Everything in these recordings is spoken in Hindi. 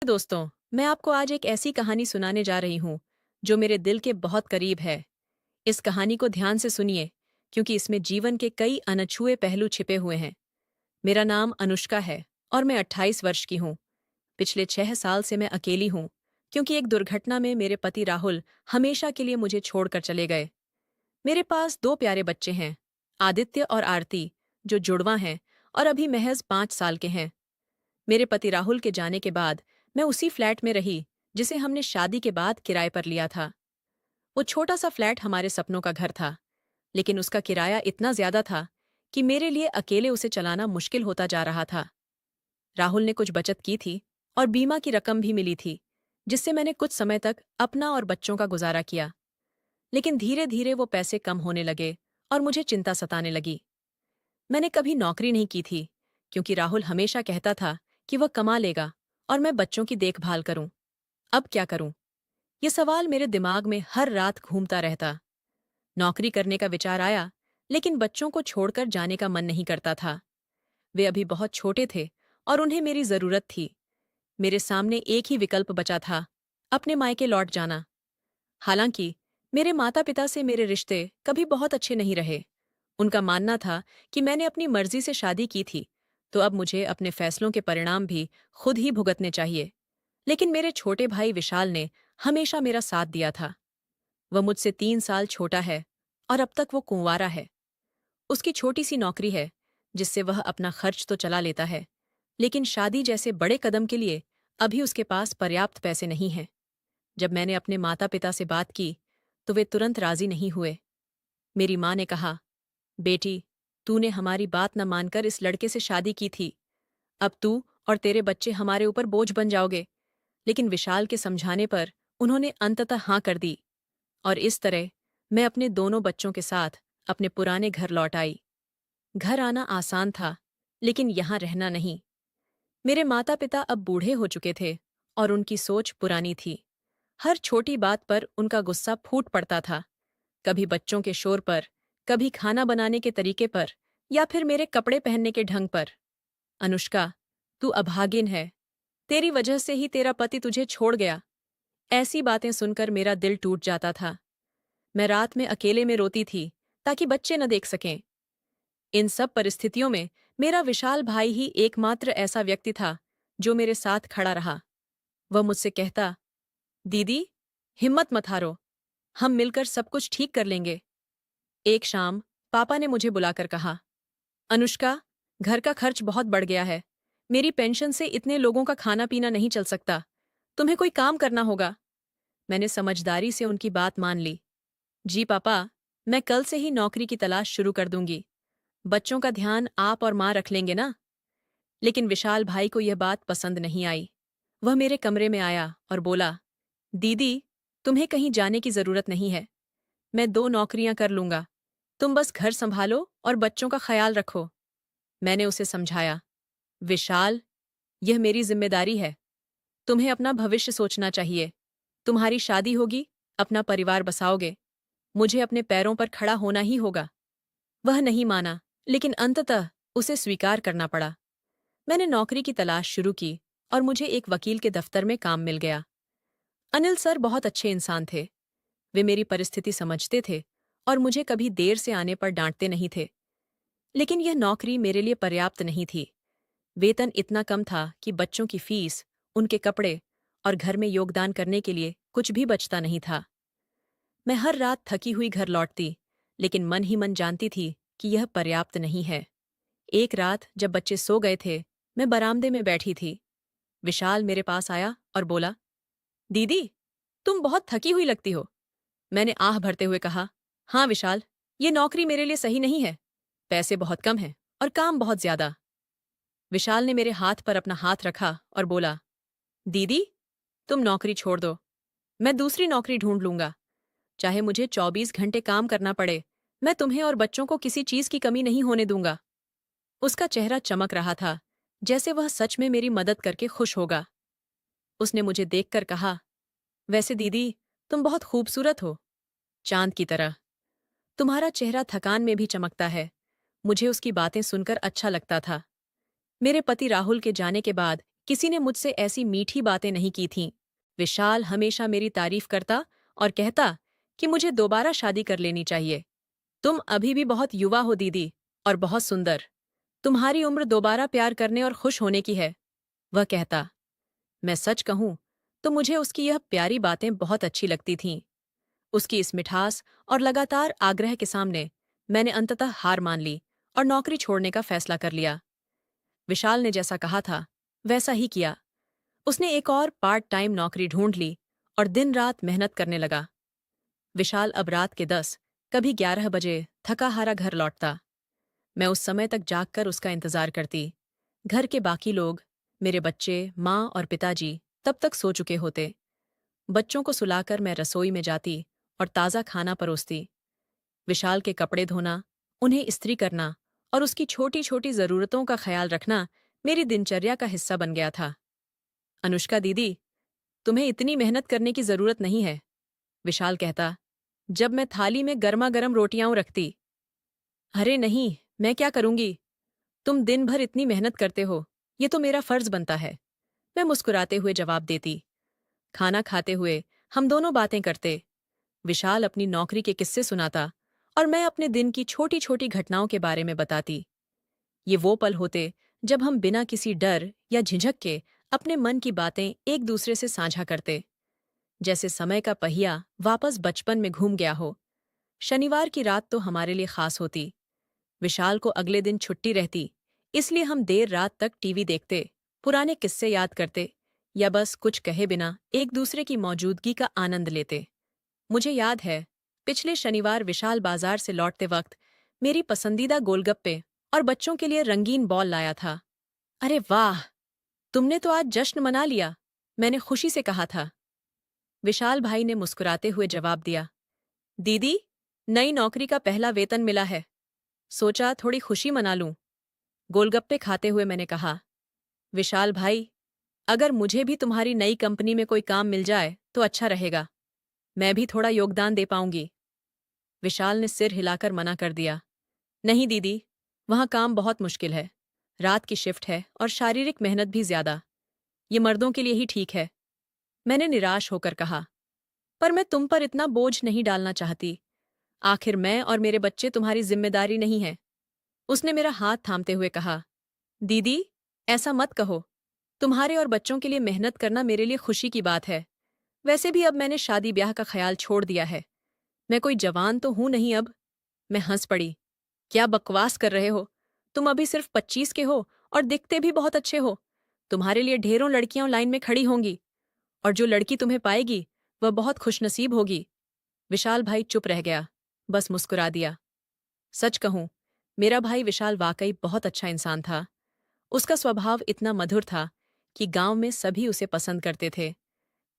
दोस्तों, मैं आपको आज एक ऐसी कहानी सुनाने जा रही हूँ जो मेरे दिल के बहुत करीब है। इस कहानी को ध्यान से सुनिए क्योंकि इसमें जीवन के कई अनछुए पहलू छिपे हुए हैं। मेरा नाम अनुष्का है और मैं 28 वर्ष की हूँ। पिछले 6 साल से मैं अकेली हूँ क्योंकि एक दुर्घटना में मेरे पति राहुल हमेशा के लिए मुझे छोड़कर चले गए। मेरे पास 2 प्यारे बच्चे हैं, आदित्य और आरती, जो जुड़वां हैं और अभी महज 5 साल के हैं। मेरे पति राहुल के जाने के बाद मैं उसी फ्लैट में रही जिसे हमने शादी के बाद किराए पर लिया था। वो छोटा सा फ्लैट हमारे सपनों का घर था, लेकिन उसका किराया इतना ज्यादा था कि मेरे लिए अकेले उसे चलाना मुश्किल होता जा रहा था। राहुल ने कुछ बचत की थी और बीमा की रकम भी मिली थी, जिससे मैंने कुछ समय तक अपना और बच्चों का गुजारा किया। लेकिन धीरे धीरे वो पैसे कम होने लगे और मुझे चिंता सताने लगी। मैंने कभी नौकरी नहीं की थी क्योंकि राहुल हमेशा कहता था कि वह कमा लेगा और मैं बच्चों की देखभाल करूं। अब क्या करूं? ये सवाल मेरे दिमाग में हर रात घूमता रहता। नौकरी करने का विचार आया, लेकिन बच्चों को छोड़कर जाने का मन नहीं करता था। वे अभी बहुत छोटे थे और उन्हें मेरी जरूरत थी। मेरे सामने एक ही विकल्प बचा था, अपने मायके लौट जाना। हालांकि मेरे माता पिता से मेरे रिश्ते कभी बहुत अच्छे नहीं रहे। उनका मानना था कि मैंने अपनी मर्जी से शादी की थी, तो अब मुझे अपने फैसलों के परिणाम भी खुद ही भुगतने चाहिए। लेकिन मेरे छोटे भाई विशाल ने हमेशा मेरा साथ दिया था। वह मुझसे 3 साल छोटा है और अब तक वो कुंवारा है। उसकी छोटी सी नौकरी है, जिससे वह अपना खर्च तो चला लेता है, लेकिन शादी जैसे बड़े कदम के लिए अभी उसके पास पर्याप्त पैसे नहीं हैं। जब मैंने अपने माता पिता से बात की, तो वे तुरंत राजी नहीं हुए। मेरी माँ ने कहा, बेटी, तूने हमारी बात न मानकर इस लड़के से शादी की थी। अब तू और तेरे बच्चे हमारे ऊपर बोझ बन जाओगे। लेकिन विशाल के समझाने पर उन्होंने अंततः हाँ कर दी और इस तरह मैं अपने दोनों बच्चों के साथ अपने पुराने घर लौट आई। घर आना आसान था, लेकिन यहाँ रहना नहीं। मेरे माता पिता अब बूढ़े हो चुके थे और उनकी सोच पुरानी थी। हर छोटी बात पर उनका गुस्सा फूट पड़ता था, कभी बच्चों के शोर पर, कभी खाना बनाने के तरीके पर, या फिर मेरे कपड़े पहनने के ढंग पर। अनुष्का, तू अभागिन है। तेरी वजह से ही तेरा पति तुझे छोड़ गया। ऐसी बातें सुनकर मेरा दिल टूट जाता था। मैं रात में अकेले में रोती थी ताकि बच्चे न देख सकें। इन सब परिस्थितियों में मेरा विशाल भाई ही एकमात्र ऐसा व्यक्ति था जो मेरे साथ खड़ा रहा। वह मुझसे कहता, दीदी, हिम्मत मत हारो, हम मिलकर सब कुछ ठीक कर लेंगे। एक शाम पापा ने मुझे बुलाकर कहा, अनुष्का, घर का खर्च बहुत बढ़ गया है। मेरी पेंशन से इतने लोगों का खाना पीना नहीं चल सकता। तुम्हें कोई काम करना होगा। मैंने समझदारी से उनकी बात मान ली। जी पापा, मैं कल से ही नौकरी की तलाश शुरू कर दूंगी। बच्चों का ध्यान आप और माँ रख लेंगे ना? लेकिन विशाल भाई को यह बात पसंद नहीं आई। वह मेरे कमरे में आया और बोला, दीदी, तुम्हें कहीं जाने की जरूरत नहीं है। मैं 2 नौकरियां कर लूंगा। तुम बस घर संभालो और बच्चों का ख्याल रखो। मैंने उसे समझाया, विशाल, यह मेरी जिम्मेदारी है। तुम्हें अपना भविष्य सोचना चाहिए। तुम्हारी शादी होगी, अपना परिवार बसाओगे। मुझे अपने पैरों पर खड़ा होना ही होगा। वह नहीं माना, लेकिन अंततः उसे स्वीकार करना पड़ा। मैंने नौकरी की तलाश शुरू की और मुझे एक वकील के दफ्तर में काम मिल गया। अनिल सर बहुत अच्छे इंसान थे। वे मेरी परिस्थिति समझते थे और मुझे कभी देर से आने पर डांटते नहीं थे। लेकिन यह नौकरी मेरे लिए पर्याप्त नहीं थी। वेतन इतना कम था कि बच्चों की फीस, उनके कपड़े और घर में योगदान करने के लिए कुछ भी बचता नहीं था। मैं हर रात थकी हुई घर लौटती, लेकिन मन ही मन जानती थी कि यह पर्याप्त नहीं है। एक रात जब बच्चे सो गए थे, मैं बरामदे में बैठी थी। विशाल मेरे पास आया और बोला, दीदी, तुम बहुत थकी हुई लगती हो। मैंने आह भरते हुए कहा, हाँ विशाल, ये नौकरी मेरे लिए सही नहीं है। पैसे बहुत कम हैं और काम बहुत ज्यादा। विशाल ने मेरे हाथ पर अपना हाथ रखा और बोला, दीदी, तुम नौकरी छोड़ दो। मैं दूसरी नौकरी ढूंढ लूंगा। चाहे मुझे 24 घंटे काम करना पड़े, मैं तुम्हें और बच्चों को किसी चीज की कमी नहीं होने दूंगा। उसका चेहरा चमक रहा था, जैसे वह सच में मेरी मदद करके खुश होगा। उसने मुझे देखकर कहा, वैसे दीदी, तुम बहुत खूबसूरत हो, चांद की तरह। तुम्हारा चेहरा थकान में भी चमकता है। मुझे उसकी बातें सुनकर अच्छा लगता था। मेरे पति राहुल के जाने के बाद किसी ने मुझसे ऐसी मीठी बातें नहीं की थीं। विशाल हमेशा मेरी तारीफ करता और कहता कि मुझे दोबारा शादी कर लेनी चाहिए। तुम अभी भी बहुत युवा हो दीदी, और बहुत सुंदर। तुम्हारी उम्र दोबारा प्यार करने और खुश होने की है, वह कहता। मैं सच कहूं तो मुझे उसकी यह प्यारी बातें बहुत अच्छी लगती थीं। उसकी इस मिठास और लगातार आग्रह के सामने मैंने अंततः हार मान ली और नौकरी छोड़ने का फैसला कर लिया। विशाल ने जैसा कहा था वैसा ही किया। उसने एक और पार्ट टाइम नौकरी ढूंढ ली और दिन रात मेहनत करने लगा। विशाल अब रात के 10, कभी 11 बजे थका हारा घर लौटता। मैं उस समय तक जागकर उसका इंतजार करती। घर के बाकी लोग, मेरे बच्चे, माँ और पिताजी तब तक सो चुके होते। बच्चों को सुलाकर मैं रसोई में जाती और ताज़ा खाना परोसती। विशाल के कपड़े धोना, उन्हें इस्त्री करना और उसकी छोटी छोटी ज़रूरतों का ख्याल रखना मेरी दिनचर्या का हिस्सा बन गया था। अनुष्का दीदी, तुम्हें इतनी मेहनत करने की ज़रूरत नहीं है, विशाल कहता, जब मैं थाली में गर्मा गर्म रोटियां रखती। अरे नहीं, मैं क्या करूंगी? तुम दिन भर इतनी मेहनत करते हो, ये तो मेरा फर्ज बनता है, मैं मुस्कुराते हुए जवाब देती। खाना खाते हुए हम दोनों बातें करते। विशाल अपनी नौकरी के किस्से सुनाता और मैं अपने दिन की छोटी छोटी घटनाओं के बारे में बताती। ये वो पल होते जब हम बिना किसी डर या झिझक के अपने मन की बातें एक दूसरे से साझा करते, जैसे समय का पहिया वापस बचपन में घूम गया हो। शनिवार की रात तो हमारे लिए खास होती। विशाल को अगले दिन छुट्टी रहती, इसलिए हम देर रात तक टीवी देखते, पुराने किस्से याद करते या बस कुछ कहे बिना एक दूसरे की मौजूदगी का आनंद लेते। मुझे याद है, पिछले शनिवार विशाल बाजार से लौटते वक्त मेरी पसंदीदा गोलगप्पे और बच्चों के लिए रंगीन बॉल लाया था। अरे वाह, तुमने तो आज जश्न मना लिया, मैंने खुशी से कहा था। विशाल भाई ने मुस्कुराते हुए जवाब दिया, दीदी, नई नौकरी का पहला वेतन मिला है, सोचा थोड़ी खुशी मना लूं। गोलगप्पे खाते हुए मैंने कहा, विशाल भाई, अगर मुझे भी तुम्हारी नई कंपनी में कोई काम मिल जाए तो अच्छा रहेगा, मैं भी थोड़ा योगदान दे पाऊंगी। विशाल ने सिर हिलाकर मना कर दिया, नहीं दीदी, वहाँ काम बहुत मुश्किल है, रात की शिफ्ट है और शारीरिक मेहनत भी ज्यादा, ये मर्दों के लिए ही ठीक है। मैंने निराश होकर कहा, पर मैं तुम पर इतना बोझ नहीं डालना चाहती, आखिर मैं और मेरे बच्चे तुम्हारी जिम्मेदारी नहीं है। उसने मेरा हाथ थामते हुए कहा, दीदी, ऐसा मत कहो, तुम्हारे और बच्चों के लिए मेहनत करना मेरे लिए खुशी की बात है। वैसे भी अब मैंने शादी ब्याह का ख्याल छोड़ दिया है, मैं कोई जवान तो हूं नहीं अब। मैं हंस पड़ी, क्या बकवास कर रहे हो, तुम अभी सिर्फ 25 के हो और दिखते भी बहुत अच्छे हो। तुम्हारे लिए ढेरों लड़कियां लाइन में खड़ी होंगी, और जो लड़की तुम्हें पाएगी वह बहुत खुशनसीब होगी। विशाल भाई चुप रह गया, बस मुस्कुरा दिया। सच कहूं, मेरा भाई विशाल वाकई बहुत अच्छा इंसान था। उसका स्वभाव इतना मधुर था कि गांव में सभी उसे पसंद करते थे।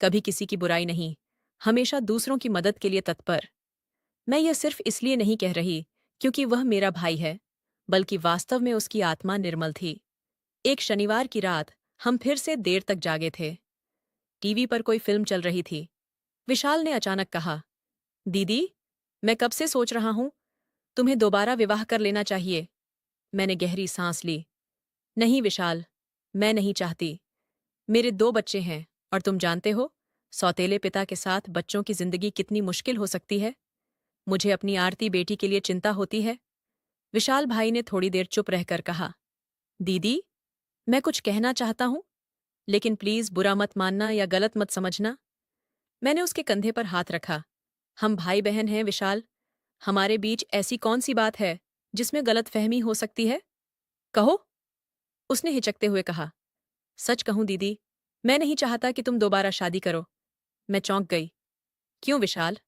कभी किसी की बुराई नहीं, हमेशा दूसरों की मदद के लिए तत्पर। मैं यह सिर्फ इसलिए नहीं कह रही क्योंकि वह मेरा भाई है, बल्कि वास्तव में उसकी आत्मा निर्मल थी। एक शनिवार की रात हम फिर से देर तक जागे थे। टीवी पर कोई फिल्म चल रही थी। विशाल ने अचानक कहा, दीदी, मैं कब से सोच रहा हूं, तुम्हें दोबारा विवाह कर लेना चाहिए। मैंने गहरी सांस ली। नहीं विशाल, मैं नहीं चाहती। मेरे 2 बच्चे हैं और तुम जानते हो, सौतेले पिता के साथ बच्चों की जिंदगी कितनी मुश्किल हो सकती है। मुझे अपनी आरती बेटी के लिए चिंता होती है। विशाल भाई ने थोड़ी देर चुप रहकर कहा, दीदी, मैं कुछ कहना चाहता हूं, लेकिन प्लीज बुरा मत मानना या गलत मत समझना। मैंने उसके कंधे पर हाथ रखा। हम भाई बहन हैं विशाल, हमारे बीच ऐसी कौन सी बात है जिसमें गलतफहमी हो सकती है? कहो, उसने हिचकते हुए कहा। सच कहूं दीदी, मैं नहीं चाहता कि तुम दोबारा शादी करो। मैं चौंक गई। क्यों विशाल,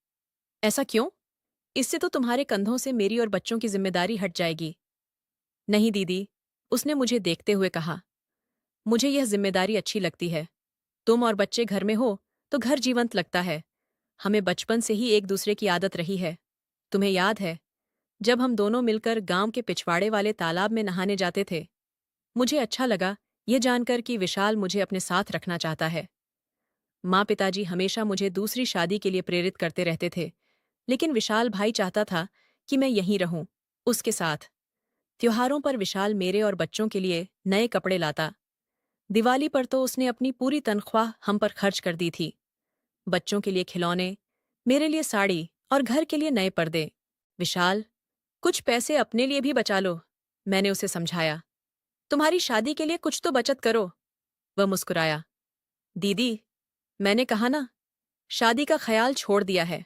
ऐसा क्यों? इससे तो तुम्हारे कंधों से मेरी और बच्चों की जिम्मेदारी हट जाएगी। नहीं दीदी, उसने मुझे देखते हुए कहा, मुझे यह जिम्मेदारी अच्छी लगती है। तुम और बच्चे घर में हो तो घर जीवंत लगता है। हमें बचपन से ही एक दूसरे की आदत रही है। तुम्हें याद है, जब हम दोनों मिलकर गांव के पिछवाड़े वाले तालाब में नहाने जाते थे? मुझे अच्छा लगा यह जानकर कि विशाल मुझे अपने साथ रखना चाहता है। माँ पिताजी हमेशा मुझे दूसरी शादी के लिए प्रेरित करते रहते थे, लेकिन विशाल भाई चाहता था कि मैं यहीं रहूं, उसके साथ। त्योहारों पर विशाल मेरे और बच्चों के लिए नए कपड़े लाता। दिवाली पर तो उसने अपनी पूरी तनख्वाह हम पर खर्च कर दी थी। बच्चों के लिए खिलौने, मेरे लिए साड़ी और घर के लिए नए पर्दे। विशाल, कुछ पैसे अपने लिए भी बचा लो, मैंने उसे समझाया। तुम्हारी शादी के लिए कुछ तो बचत करो। वह मुस्कुराया। दीदी, मैंने कहा ना, शादी का ख्याल छोड़ दिया है।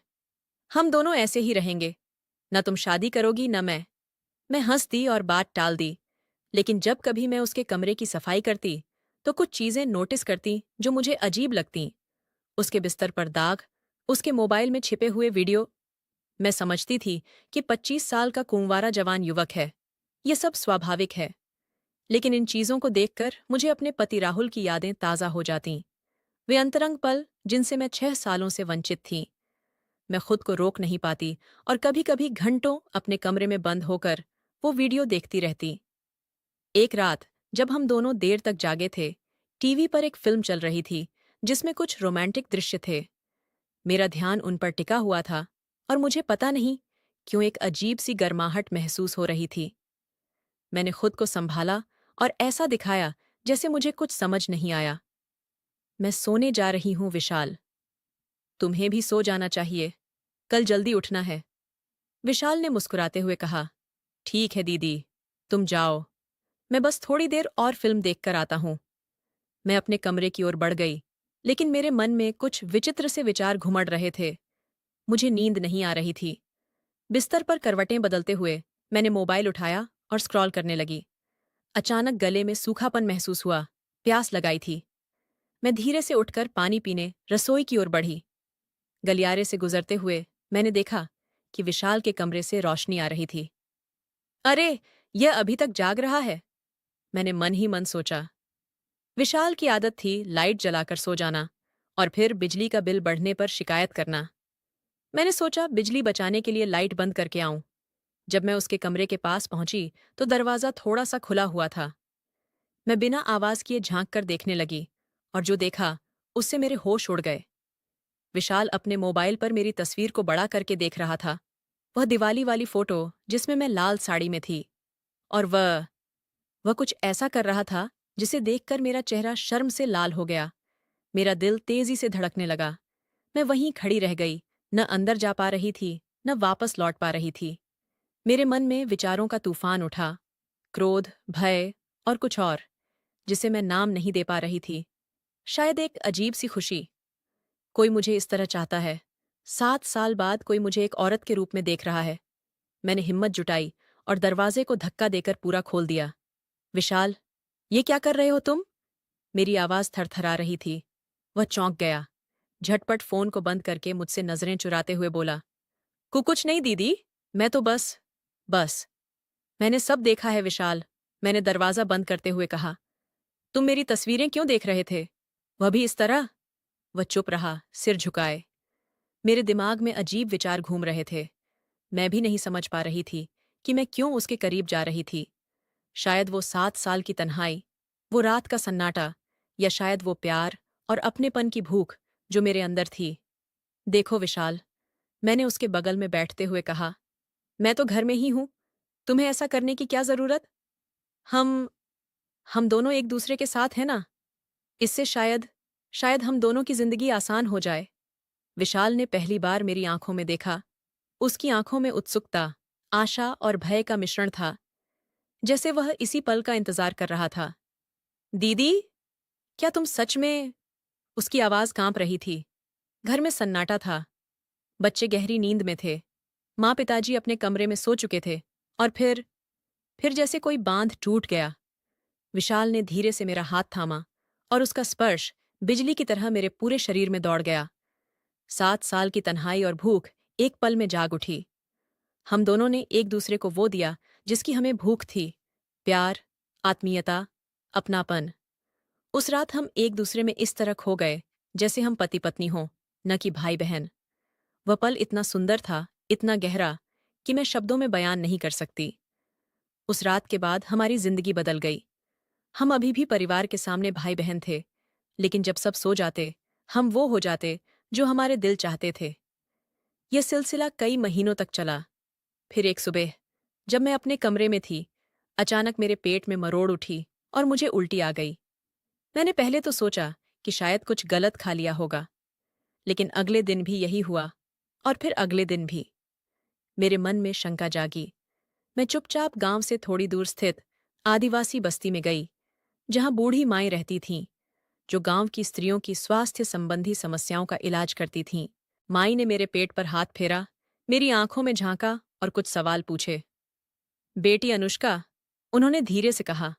हम दोनों ऐसे ही रहेंगे। न तुम शादी करोगी न मैं हंस दी और बात टाल दी। लेकिन जब कभी मैं उसके कमरे की सफाई करती तो कुछ चीजें नोटिस करती जो मुझे अजीब लगती। उसके बिस्तर पर दाग, उसके मोबाइल में छिपे हुए वीडियो। मैं समझती थी कि 25 साल का कुंवारा जवान युवक है, ये सब स्वाभाविक है। लेकिन इन चीजों को देखकर मुझे अपने पति राहुल की यादें ताज़ा हो जातीं। वे अंतरंग पल जिनसे मैं 6 सालों से वंचित थी। मैं खुद को रोक नहीं पाती और कभी कभी घंटों अपने कमरे में बंद होकर वो वीडियो देखती रहती। एक रात जब हम दोनों देर तक जागे थे, टीवी पर एक फिल्म चल रही थी जिसमें कुछ रोमांटिक दृश्य थे। मेरा ध्यान उन पर टिका हुआ था और मुझे पता नहीं क्यों एक अजीब सी गर्माहट महसूस हो रही थी। मैंने खुद को संभाला और ऐसा दिखाया जैसे मुझे कुछ समझ नहीं आया। मैं सोने जा रही हूं विशाल। तुम्हें भी सो जाना चाहिए, कल जल्दी उठना है। विशाल ने मुस्कुराते हुए कहा। ठीक है दीदी, तुम जाओ, मैं बस थोड़ी देर और फिल्म देखकर आता हूं। मैं अपने कमरे की ओर बढ़ गई, लेकिन मेरे मन में कुछ विचित्र से विचार घुमड़ रहे थे। मुझे नींद नहीं आ रही थी। बिस्तर पर करवटें बदलते हुए मैंने मोबाइल उठाया और स्क्रॉल करने लगी। अचानक गले में सूखापन महसूस हुआ, प्यास लगाई थी। मैं धीरे से उठकर पानी पीने रसोई की ओर बढ़ी। गलियारे से गुजरते हुए मैंने देखा कि विशाल के कमरे से रोशनी आ रही थी। अरे, यह अभी तक जाग रहा है, मैंने मन ही मन सोचा। विशाल की आदत थी लाइट जलाकर सो जाना और फिर बिजली का बिल बढ़ने पर शिकायत करना। मैंने सोचा बिजली बचाने के लिए लाइट बंद करके आऊं। जब मैं उसके कमरे के पास पहुंची तो दरवाजा थोड़ा सा खुला हुआ था। मैं बिना आवाज किए झांक कर देखने लगी और जो देखा उससे मेरे होश उड़ गए। विशाल अपने मोबाइल पर मेरी तस्वीर को बड़ा करके देख रहा था। वह दिवाली वाली फोटो जिसमें मैं लाल साड़ी में थी। और वह कुछ ऐसा कर रहा था जिसे देखकर मेरा चेहरा शर्म से लाल हो गया। मेरा दिल तेजी से धड़कने लगा। मैं वहीं खड़ी रह गई, न अंदर जा पा रही थी न वापस लौट पा रही थी। मेरे मन में विचारों का तूफान उठा, क्रोध, भय और कुछ और जिसे मैं नाम नहीं दे पा रही थी। शायद एक अजीब सी खुशी। कोई मुझे इस तरह चाहता है। 7 साल बाद कोई मुझे एक औरत के रूप में देख रहा है। मैंने हिम्मत जुटाई और दरवाजे को धक्का देकर पूरा खोल दिया। विशाल, ये क्या कर रहे हो तुम? मेरी आवाज थरथरा रही थी। वह चौंक गया। झटपट फोन को बंद करके मुझसे नजरें चुराते हुए बोला। कुछ नहीं दीदी, मैं तो बस। मैंने सब देखा है विशाल, मैंने दरवाजा बंद करते हुए कहा। तुम मेरी तस्वीरें क्यों देख रहे थे? वह भी इस तरह? वह चुप रहा, सिर झुकाए। मेरे दिमाग में अजीब विचार घूम रहे थे। मैं भी नहीं समझ पा रही थी कि मैं क्यों उसके करीब जा रही थी। शायद वो 7 साल की तन्हाई, वो रात का सन्नाटा, या शायद वो प्यार और अपनेपन की भूख जो मेरे अंदर थी। देखो विशाल, मैंने उसके बगल में बैठते हुए कहा, मैं तो घर में ही हूं, तुम्हें ऐसा करने की क्या जरूरत? हम हम दोनों एक दूसरे के साथ हैं ना? इससे शायद शायद हम दोनों की जिंदगी आसान हो जाए। विशाल ने पहली बार मेरी आंखों में देखा। उसकी आंखों में उत्सुकता, आशा और भय का मिश्रण था, जैसे वह इसी पल का इंतजार कर रहा था। दीदी, क्या तुम सच में? उसकी आवाज कांप रही थी। घर में सन्नाटा था। बच्चे गहरी नींद में थे। माँ पिताजी अपने कमरे में सो चुके थे। और फिर जैसे कोई बांध टूट गया। विशाल ने धीरे से मेरा हाथ थामा और उसका स्पर्श बिजली की तरह मेरे पूरे शरीर में दौड़ गया। 7 साल की तन्हाई और भूख एक पल में जाग उठी। हम दोनों ने एक दूसरे को वो दिया जिसकी हमें भूख थी, प्यार, आत्मीयता, अपनापन। उस रात हम एक दूसरे में इस तरह खो गए जैसे हम पति पत्नी हों, न कि भाई बहन। वह पल इतना सुंदर था, इतना गहरा कि मैं शब्दों में बयान नहीं कर सकती। उस रात के बाद हमारी जिंदगी बदल गई। हम अभी भी परिवार के सामने भाई बहन थे, लेकिन जब सब सो जाते, हम वो हो जाते जो हमारे दिल चाहते थे। यह सिलसिला कई महीनों तक चला। फिर एक सुबह, जब मैं अपने कमरे में थी, अचानक मेरे पेट में मरोड़ उठी और मुझे उल्टी आ गई। मैंने पहले तो सोचा कि शायद कुछ गलत खा लिया होगा, लेकिन अगले दिन भी यही हुआ, और फिर अगले दिन भी। मेरे मन में शंका जागी। मैं चुपचाप गांव से थोड़ी दूर स्थित आदिवासी बस्ती में गई, जहां बूढ़ी माएं रहती थीं, जो गांव की स्त्रियों की स्वास्थ्य संबंधी समस्याओं का इलाज करती थीं। माई ने मेरे पेट पर हाथ फेरा, मेरी आंखों में झांका और कुछ सवाल पूछे। बेटी अनुष्का, उन्होंने धीरे से कहा,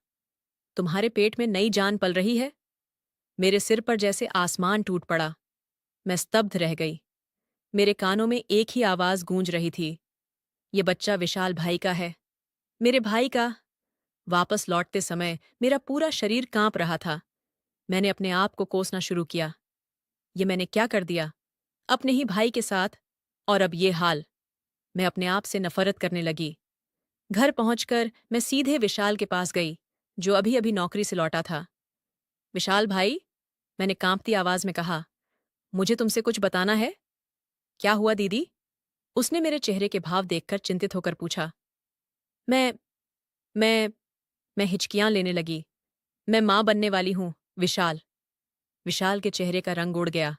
तुम्हारे पेट में नई जान पल रही है। मेरे सिर पर जैसे आसमान टूट पड़ा। मैं स्तब्ध रह गई। मेरे कानों में एक ही आवाज गूंज रही थी, ये बच्चा विशाल भाई का है, मेरे भाई का। वापस लौटते समय मेरा पूरा शरीर कांप रहा था। मैंने अपने आप को कोसना शुरू किया। ये मैंने क्या कर दिया अपने ही भाई के साथ, और अब ये हाल। मैं अपने आप से नफरत करने लगी। घर पहुंचकर मैं सीधे विशाल के पास गई, जो अभी अभी नौकरी से लौटा था। विशाल भाई, मैंने कांपती आवाज में कहा, मुझे तुमसे कुछ बताना है। क्या हुआ दीदी? उसने मेरे चेहरे के भाव देखकर चिंतित होकर पूछा। मैं मैं मैं हिचकियां लेने लगी। मैं मां बनने वाली हूं, विशाल। विशाल के चेहरे का रंग उड़ गया।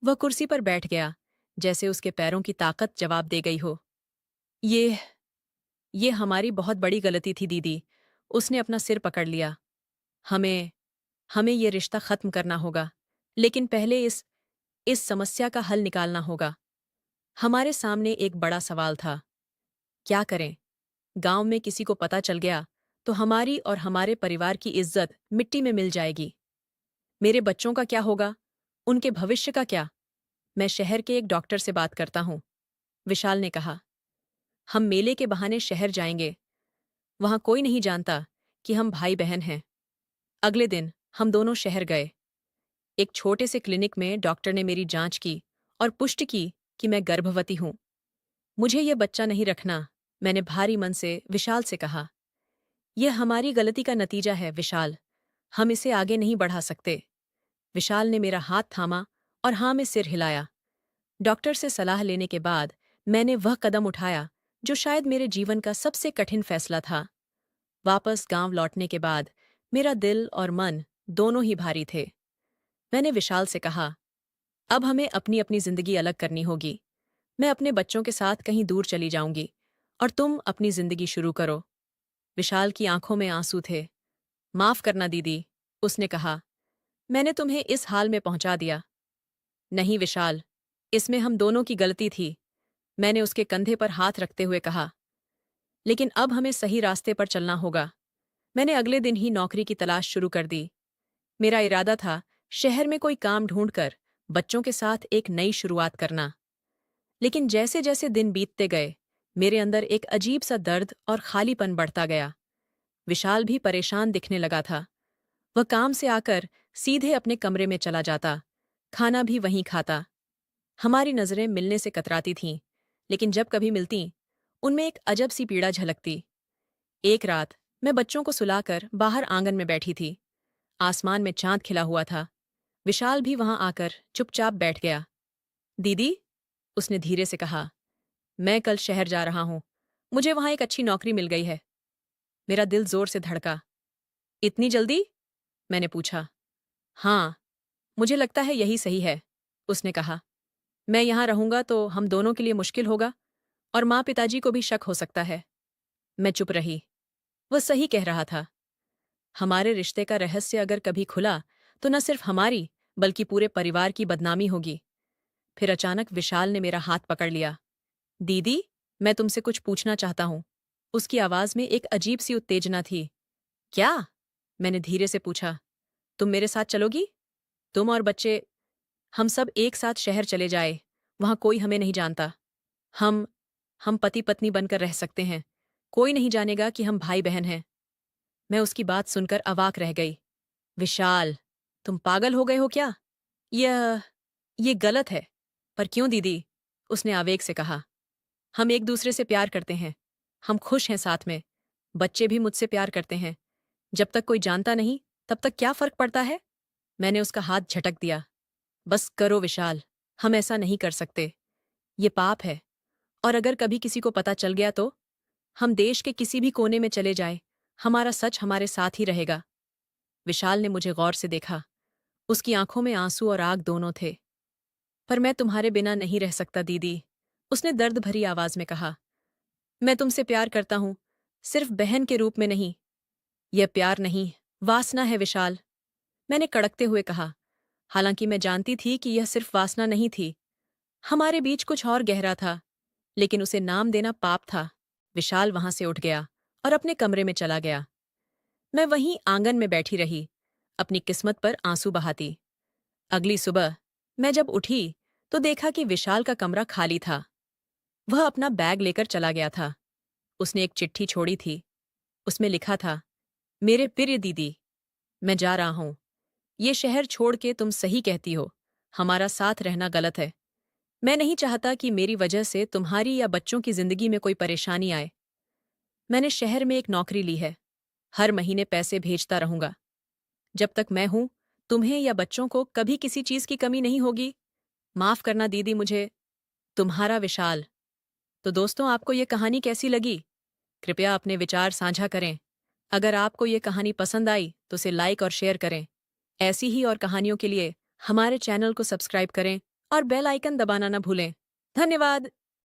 वह कुर्सी पर बैठ गया, जैसे उसके पैरों की ताकत जवाब दे गई हो। ये ये हमारी बहुत बड़ी गलती थी दीदी। उसने अपना सिर पकड़ लिया। हमें हमें ये रिश्ता खत्म करना होगा, लेकिन पहले इस समस्या का हल निकालना होगा। हमारे सामने एक बड़ा सवाल था। क्या करें? गांव में किसी को पता चल गया तो हमारी और हमारे परिवार की इज्जत मिट्टी में मिल जाएगी। मेरे बच्चों का क्या होगा? उनके भविष्य का क्या? मैं शहर के एक डॉक्टर से बात करता हूं, विशाल ने कहा। हम मेले के बहाने शहर जाएंगे। वहां कोई नहीं जानता कि हम भाई बहन हैं। अगले दिन हम दोनों शहर गए। एक छोटे से क्लिनिक में डॉक्टर ने मेरी जांच की और पुष्टि की कि मैं गर्भवती हूं। मुझे यह बच्चा नहीं रखना, मैंने भारी मन से विशाल से कहा। यह हमारी गलती का नतीजा है विशाल। हम इसे आगे नहीं बढ़ा सकते। विशाल ने मेरा हाथ थामा और हाँ में सिर हिलाया। डॉक्टर से सलाह लेने के बाद मैंने वह कदम उठाया जो शायद मेरे जीवन का सबसे कठिन फैसला था। वापस गांव लौटने के बाद मेरा दिल और मन दोनों ही भारी थे। मैंने विशाल से कहा, अब हमें अपनी अपनी जिंदगी अलग करनी होगी। मैं अपने बच्चों के साथ कहीं दूर चली जाऊंगी और तुम अपनी जिंदगी शुरू करो। विशाल की आंखों में आंसू थे। माफ करना दीदी, उसने कहा। मैंने तुम्हें इस हाल में पहुंचा दिया। नहीं विशाल, इसमें हम दोनों की गलती थी, मैंने उसके कंधे पर हाथ रखते हुए कहा। लेकिन अब हमें सही रास्ते पर चलना होगा। मैंने अगले दिन ही नौकरी की तलाश शुरू कर दी। मेरा इरादा था शहर में कोई काम ढूंढकर बच्चों के साथ एक नई शुरुआत करना। लेकिन जैसे जैसे दिन बीतते गए, मेरे अंदर एक अजीब सा दर्द और खालीपन बढ़ता गया। विशाल भी परेशान दिखने लगा था। वह काम से आकर सीधे अपने कमरे में चला जाता, खाना भी वहीं खाता। हमारी नजरें मिलने से कतराती थीं, लेकिन जब कभी मिलतीं, उनमें एक अजब सी पीड़ा झलकती। एक रात मैं बच्चों को सुलाकर बाहर आंगन में बैठी थी। आसमान में चांद खिला हुआ था। विशाल भी वहां आकर चुपचाप बैठ गया। दीदी, उसने धीरे से कहा, मैं कल शहर जा रहा हूं। मुझे वहां एक अच्छी नौकरी मिल गई है। मेरा दिल जोर से धड़का। इतनी जल्दी? मैंने पूछा। हाँ, मुझे लगता है यही सही है, उसने कहा। मैं यहां रहूंगा तो हम दोनों के लिए मुश्किल होगा, और माँ पिताजी को भी शक हो सकता है। मैं चुप रही। वह सही कह रहा था। हमारे रिश्ते का रहस्य अगर कभी खुला तो न सिर्फ हमारी बल्कि पूरे परिवार की बदनामी होगी। फिर अचानक विशाल ने मेरा हाथ पकड़ लिया। दीदी, मैं तुमसे कुछ पूछना चाहता हूं। उसकी आवाज में एक अजीब सी उत्तेजना थी। क्या? मैंने धीरे से पूछा। तुम मेरे साथ चलोगी? तुम और बच्चे, हम सब एक साथ शहर चले जाए। वहां कोई हमें नहीं जानता। हम हम पति पत्नी बनकर रह सकते हैं। कोई नहीं जानेगा कि हम भाई बहन हैं। मैं उसकी बात सुनकर अवाक रह गई। विशाल, तुम पागल हो गए हो क्या? यह ये गलत है। पर क्यों दीदी? उसने आवेग से कहा। हम एक दूसरे से प्यार करते हैं। हम खुश हैं साथ में। बच्चे भी मुझसे प्यार करते हैं। जब तक कोई जानता नहीं, तब तक क्या फर्क पड़ता है? मैंने उसका हाथ झटक दिया। बस करो विशाल, हम ऐसा नहीं कर सकते। ये पाप है, और अगर कभी किसी को पता चल गया तो? हम देश के किसी भी कोने में चले जाए, हमारा सच हमारे साथ ही रहेगा। विशाल ने मुझे गौर से देखा। उसकी आंखों में आंसू और आग दोनों थे। पर मैं तुम्हारे बिना नहीं रह सकता दीदी, उसने दर्द भरी आवाज में कहा। मैं तुमसे प्यार करता हूं, सिर्फ बहन के रूप में नहीं। यह प्यार नहीं, वासना है विशाल, मैंने कड़कते हुए कहा। हालांकि मैं जानती थी कि यह सिर्फ वासना नहीं थी, हमारे बीच कुछ और गहरा था, लेकिन उसे नाम देना पाप था। विशाल वहां से उठ गया और अपने कमरे में चला गया। मैं वहीं आंगन में बैठी रही, अपनी किस्मत पर आंसू बहाती। अगली सुबह मैं जब उठी तो देखा कि विशाल का कमरा खाली था। वह अपना बैग लेकर चला गया था। उसने एक चिट्ठी छोड़ी थी। उसमें लिखा था, मेरे प्रिय दीदी, मैं जा रहा हूं। ये शहर छोड़ के तुम सही कहती हो, हमारा साथ रहना गलत है। मैं नहीं चाहता कि मेरी वजह से तुम्हारी या बच्चों की जिंदगी में कोई परेशानी आए। मैंने शहर में एक नौकरी ली है, हर महीने पैसे भेजता रहूंगा। जब तक मैं हूं, तुम्हें या बच्चों को कभी किसी चीज की कमी नहीं होगी। माफ करना दीदी मुझे, तुम्हारा विशाल। तो दोस्तों, आपको ये कहानी कैसी लगी? कृपया अपने विचार साझा करें। अगर आपको ये कहानी पसंद आई तो इसे लाइक और शेयर करें। ऐसी ही और कहानियों के लिए हमारे चैनल को सब्सक्राइब करें और बेल आइकन दबाना न भूलें। धन्यवाद।